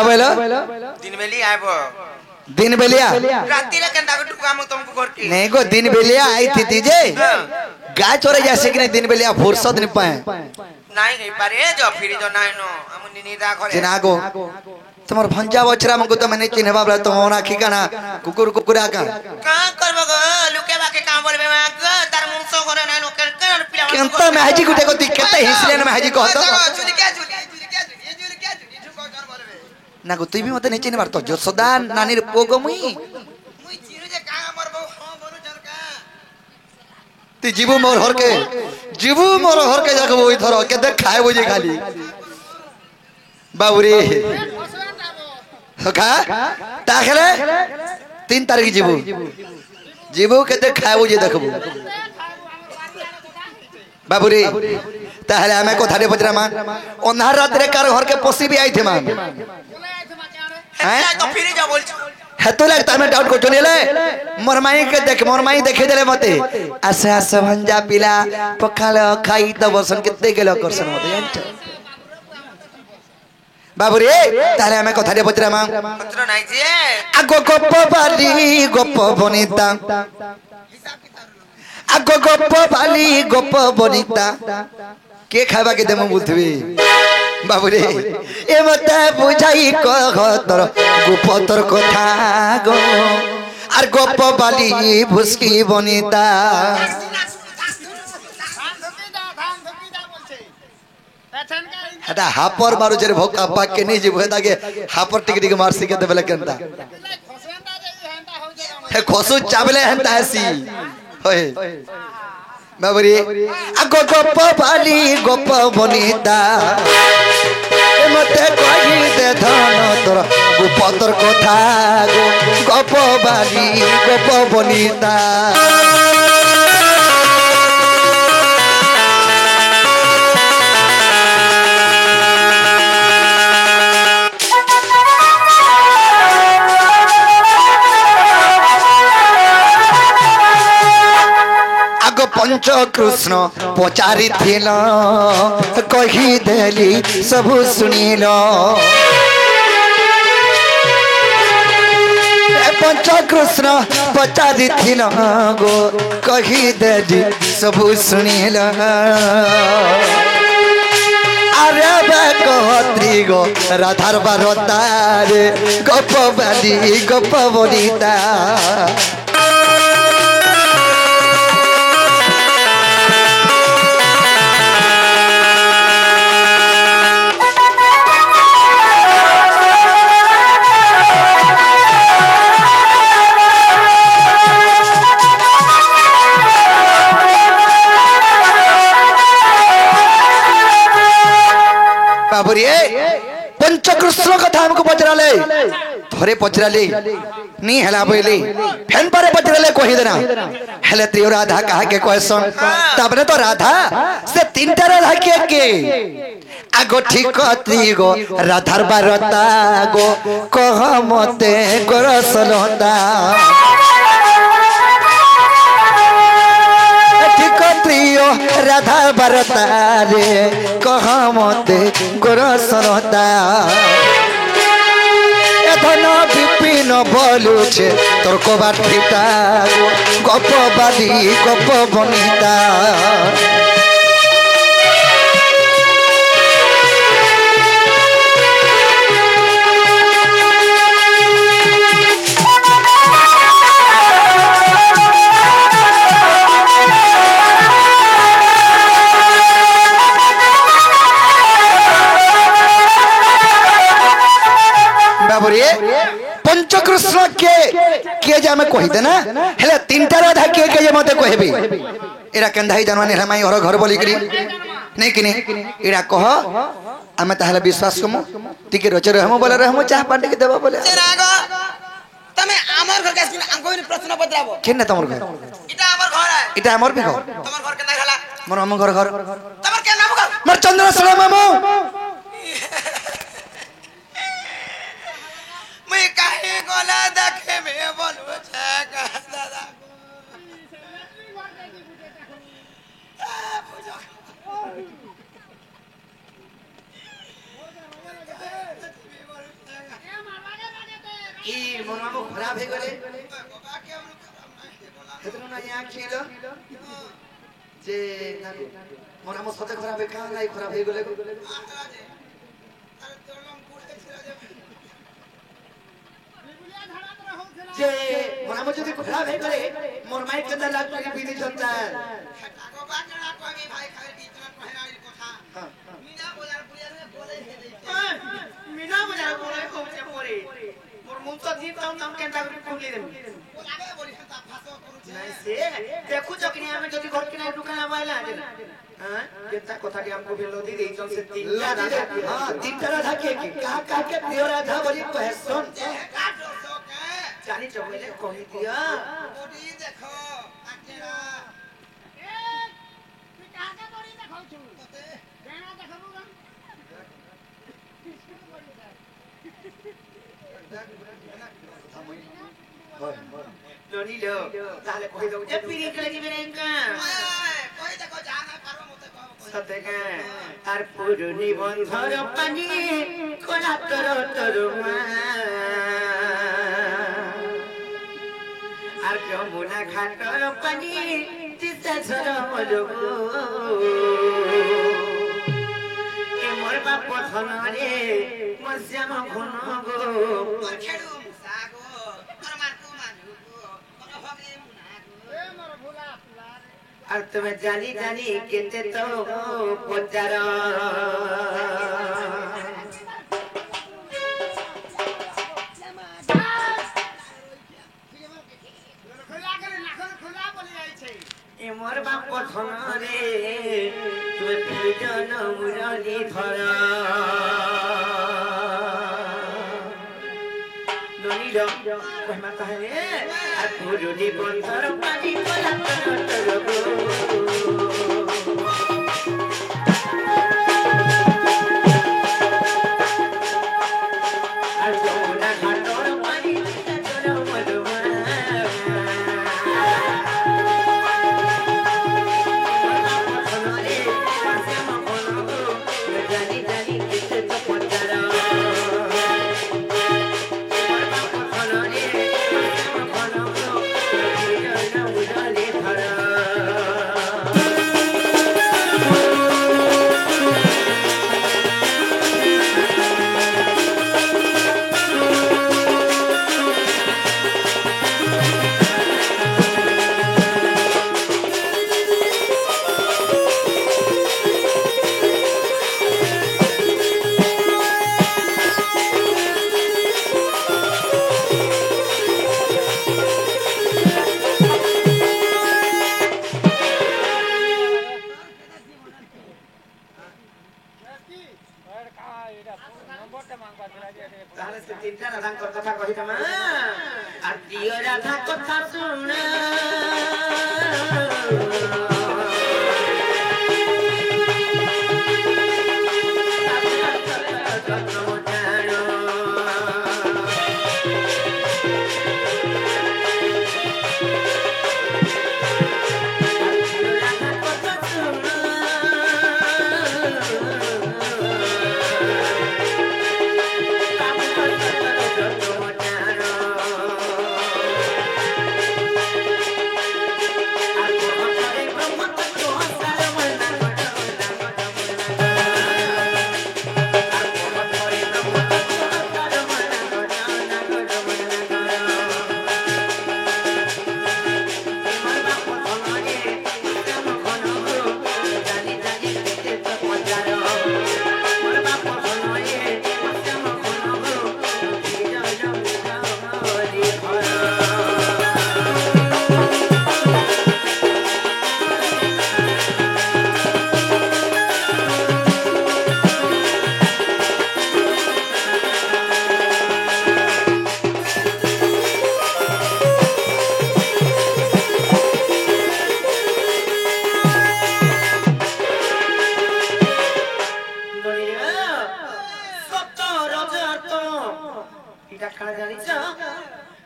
बोलो दिन बेली आबो दिन बेलिया राती रे केंदा को टुका म तुमको घर की नहीं को दिन बेलिया आई थी तीजे गाय चोरे जैसे कि नहीं दिन बेलिया फुर्सत नहीं पाए नहीं नहीं पारे जो फिर जो नहीं नो हम निनीदा घरे चिनागो तुम्हार भंजा बछरा हमको तो मैंने चिन्हवा बला तो होना की का ना कुकुर कुकुरा का करबो गो लुके बाके काम बोलबे मा तार मुंसो घरे नहीं नो कर पिला केंता में हाजी गुटे को दिक्कत है हिसले में हाजी को तो जुली क्या झुको घर बोलबे ना को तू भी मते नहीं चिन्ह बार तो जो सदा नानी रे पोगो मुई चिरू जे का मरबो हां बोलू झरका ती जीवू मोर हर के जाके वो इधर के देख खाए वो जे खाली बाबूरे का ताखले 3 तारीख जीवू के देख खाए वो जे देखबो बाबूरे ताहले हमें को थारे बजरा मा ओन्हार रात रे कार घर के पोसी भी आई थे मा हैं तो फिर जा बोल हेतु लगता मैं डाउट को चलेले मोरमाई के देख मोरमाई देखे देले मते आसे आसे भंजा पिला पखाल खाई त बसन कितने के लोग करसन मते जानछ बाबूरे तारे हमें कथा रे बजरा मा पत्र नहीं जे आगो गप्प बाली गप्प बनिता आगो गप्प बाली गप्प बनिता के खाबा के देम बुथबे बाबूरे ए मते बुझाई कह तोर गुपतर कथा गो आर गप्प बाली भुसकी बनिता हटा हापर मारू जरे भोका पाक के नहीं जीव हेता के हापर टिक टिक मार सिके देबले केनता हे खोसु चावले हंता हसी होय बाबूरे आगो गप्प बाली गप्प बनिता ए मते कहि दे धन तोर गुपतर कथा गो गप्प बाली गप्प बनिता पंच कृष्ण पचारि थिल कही देली सब सुनिल पंच कृष्ण पचारि थिल गो कही देली सब सुनिल अरे कहत्री गो राधार बारतारे गप बाली गप बनिता पंचकृष्ण कथा हमको पचराले थोरे पचराले नी हला बोले फेन परे पचराले कहि देना हेले त्रियो राधा कहा के क्वेश्चन तबने तो राधा से 3टा राधा के आगो ठीक त्रिगो राधार बारता गो कह मते गोरसलता प्रियो राधा बरता रे कह मते गोरसरता एथन विपिन बोलुछे तोर कबार ठिटा गप बाली गप बनिता पंचकृष्ण के जे हमें कहि देना हेले 3टा राधा के जे मते कहबे एरा कंधाई जानवानी हमाई और घर बोली करी नहीं कि नहीं एरा कह हमें ताहले विश्वास कमु टिके रचे रहमो बोले रहमो चाह पार्टी के देबो बोले रागो तमे हमर घर के हमको प्रश्न बदलाबो केने तमर घर इटा हमर घर है इटा हमर भी घर तमर घर केना हला मोर हम घर तमर के नाम घर मोर चंद्रशेखर मामू मैं काहे गोला देखे में बोलबो छका दादा কি মন মামু খারাপ হয়ে গেলে হেতু না ইয়া ছিল যে মন মামু সাথে খারাপ হয়ে কান নাই খারাপ হয়ে গেলে যে মন মামু যদি খারাপ হয়ে গেলে মোর মাই কেন লাগবে বিধি সন্তান মিনা বাজার বলে কমছে পরে মোর মুখ তো দিন নাম কেনটা করে খুলি দেব নাই সে দেখো যখন আমি যদি ঘর কিনা দোকান আবাইলা হ্যাঁ কেনটা কথাটি আমকো বেলো দি দেই চলছে তিনটা রাধা हां तीनटा राधा के का के प्रिय राधा बोली कहे सुन জানি চবলে কই দিয়া বডি দেখো আকেরা এ তুই কাকে বডি দেখাউছু ততে কেনা দেখাবো গা ননিলো তাহলে কই দাও যে পিরি করে দিবে না কই দেখো যা না পারো মতে কও সতে কা আর পুরনি বন্ধর পানি কোলা তর তর আর যমুনা ঘাটর পানি তিতা ঝর মলগো এ মোর বাপ ধনরে মশ্যাম ঘন গো তোর খেড়ু মুসাগো তোর মারকু মারুগো তোর হগে মুনাগো এ মোর ভুলা ফুলা আর তুমি জানি জানি কেতে তো পচার মোর বাপ ধনরে তুমি প্রিয়জন মুরলি ধর ননিল কহমা কহে আর পুরুনি বন্ধর পানি কোলা তর তর গো আর যমুনা ঘাটর পানি তর মলমা জানি জানি কিতে তো পচার তাহলে সে তিনটা রাধাঙ্কর কথা কহিতাম আর প্রিয় রাধা কথা শুন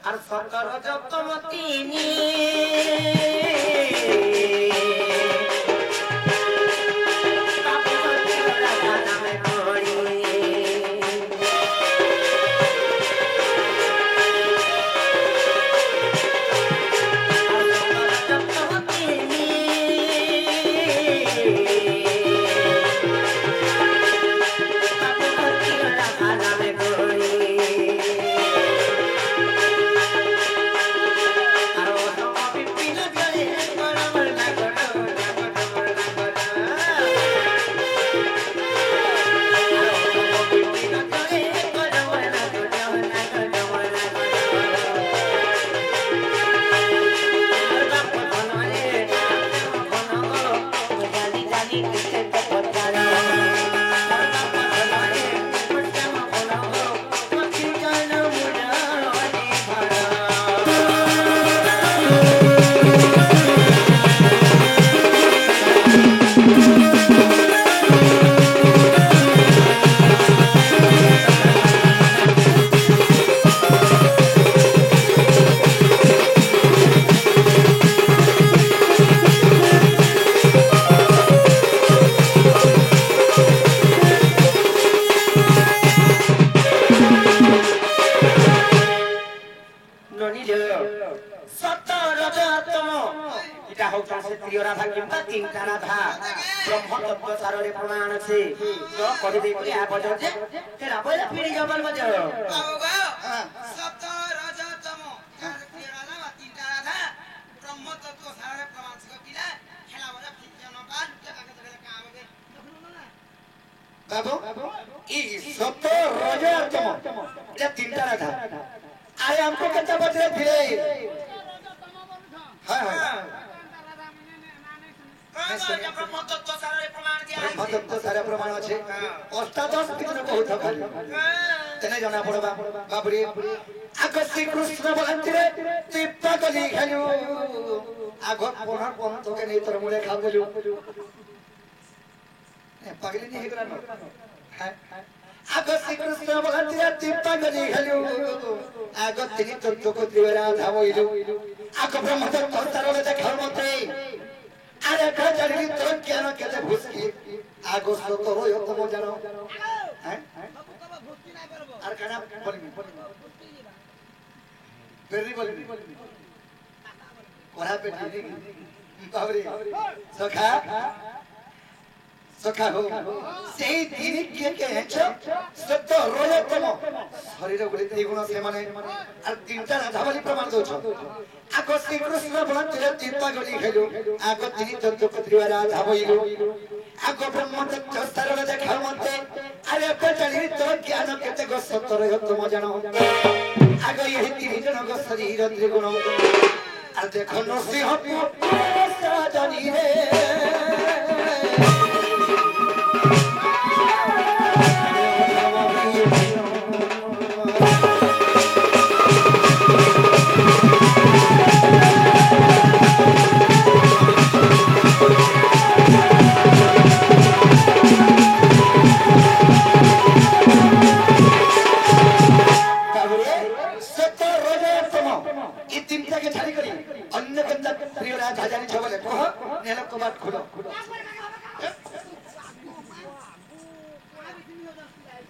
আর সতর যতম তিনি सत रजतम इटा हो से त्रिय राधा किंबा तीनटा राधा ब्रह्म तत्व सारे प्रमाण छे तो कहि दे कि आ बज जे तेरा बोला पीड़ी जबल बज बाबू गो सप्त रजतम चार क्रियाला वा तीनटा राधा ब्रह्म तत्व सारे प्रमाण छ किला खेला बजा फिजन का लुटे का काम के बाबू ई सत रजतम ये तीनटा राधा अरे हमको कितना बज रहे थे हां हां ब्रह्म तत्व सारे प्रमाण दिया ब्रह्म तत्व सारे प्रमाण আছে অষ্টাদশ কিছু বহুত খালি তেনে জানা পড়বা বাবুরে আগ শ্রী কৃষ্ণ বলন্তিরে তিপ্পা গলি খেলু আগ পড়ার পর তোকে নেই তোর মুলে খাবলু পাগলি নি হেগরা ন হ্যাঁ আগ শ্রী কৃষ্ণ বলন্তিরে তিপ্পা গলি খেলু আগ তিনি তত্ত্ব কত্রিরা ধাবইলু আগ ব্রহ্ম তত্ত্ব সারে দেখার মতে আরে কাজরি তো কেন কেতে ভুসকি আগস্ট তো হই তো জানো হ্যাঁ আর কানা বলবি বেরি বলবি কোরা পেটি বাবরে সখা সখা হো সেই দিন কে কে হেছ সত্য রজতম শরীর গুলি এই গুণ সে মানে আর তিনটা রাধাবলী প্রমাণ দউছ আগ শ্রী কৃষ্ণ বলন্তিরে তিপ্পা গলি খেলু আগ তিনি তত্ত্ব কত্রিয়া রাধা বইলু আগ ব্রহ্ম তত্ত্ব সারে দেখার মতে আরে পেটালি তো জ্ঞান কেতে গো সত্য রজতম জানো আগ এই তিন জন গো শরীর ত্রিগুণ আর দেখো নরসিংহ সাজনি রে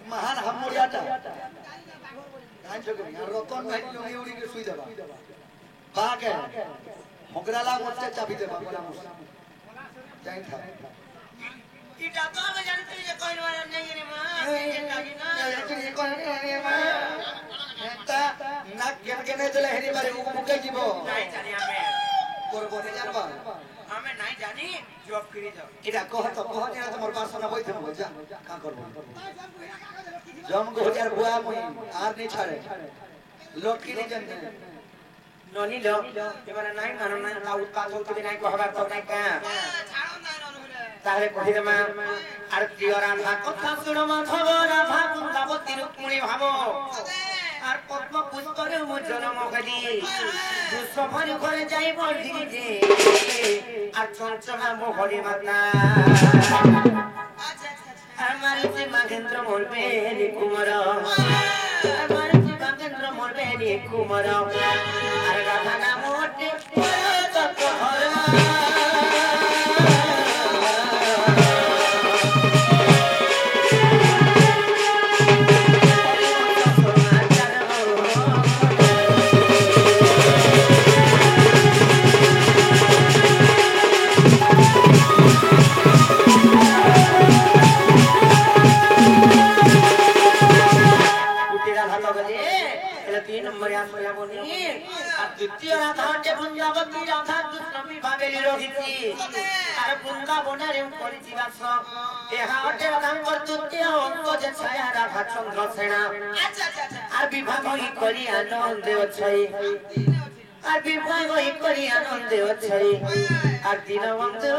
महान हमोड़ियाटा रतन भाई उड़ी उड़ी के सुई देबा बागे होगराला मोटे चाबी देबा बोला जाई था इटा तो हम जानते ये कोई नहीं रे मां ये कोई नहीं मां ता ना गेन गेने चले हेरी मारे मुके जीवो नहीं जानी हमें करबो नहीं जानबा हमें नहीं जानी जॉब करी जाओ इटा कह तो नहीं तो मोर पास ना होई थम जा का करबो जम को हजार बुआ मुई आर नहीं छाड़े लोट की नहीं जानते ननी लो ये माने नहीं मानो ना ता उत्पाद होते भी नहीं को हबार तो नहीं का छाड़ो ना ननु रे तारे कहि मा आरती और राधा कथा सुनो माधव राधा कुंदावती रुक्मिणी भावो আর পদ্ম পুষ্পরে মো জনম করি দুসফর করে যাইব ধীরে যে আর চঞ্চলা মো হরি মাতা আমার যে মাগেন্দ্র মরবে রে কুমার আমার যে মাগেন্দ্র মরবে রে কুমার আর রাধা নাম ওটে তত হরা द्वितीय राधा वृंदावती राधा कृष्ण विभागे रहिछि আর বৃন্দাবনের করিছি বাস এহা অটে রাধাঙ্কর তৃতীয় অঙ্ক যে ছায়া রাধা চন্দ্র সেনা আর বিভাগই করি আনন্দে অছই আর বিভাগই করি আনন্দে অছই আর দীনবন্ধু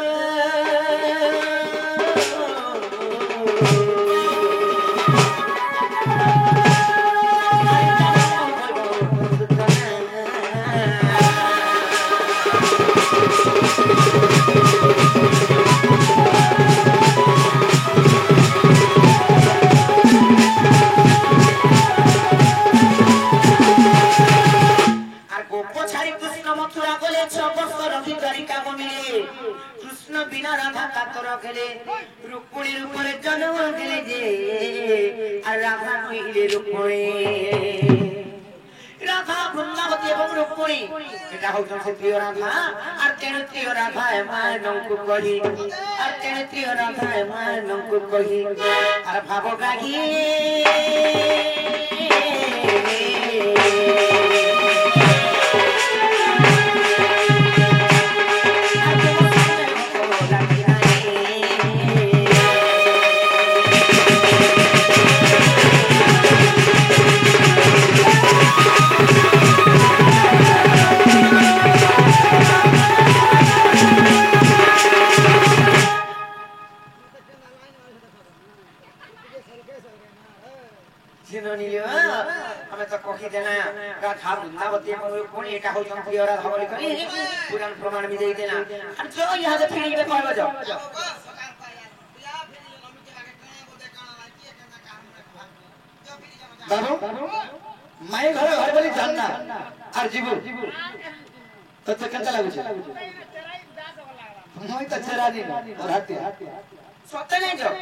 कृष्ण बिना राधा कातर खेले रुक्मिणी रूपरे जन्म दिले जे আর রাধা কইলে রূপে রাধা বৃন্দাবতী এবং রুক্মিণী এটা হচ্ছে সে প্রিয় রাধা আর তেণু প্রিয় রাধা মায়ের নঙ্কু কহি আর তেণু প্রিয় রাধা মায়ের নঙ্কু কহি আর ভাব গাহি আমি তো কহি দেনা রাধা বৃন্দাবতী এবং রুক্মিণী এটা হচ্ছে প্রিয় রাধা বলি করি পুরাণ প্রমাণ বিজয়ী দেনা আর যে ইহাতে ফিরিবে কইব যাও বাবু মাই ঘরে ঘরে বলি জান না আর জীবু তো কেমন লাগুছে মই তো চেরানি না আর হাতে সত্য নাই যাও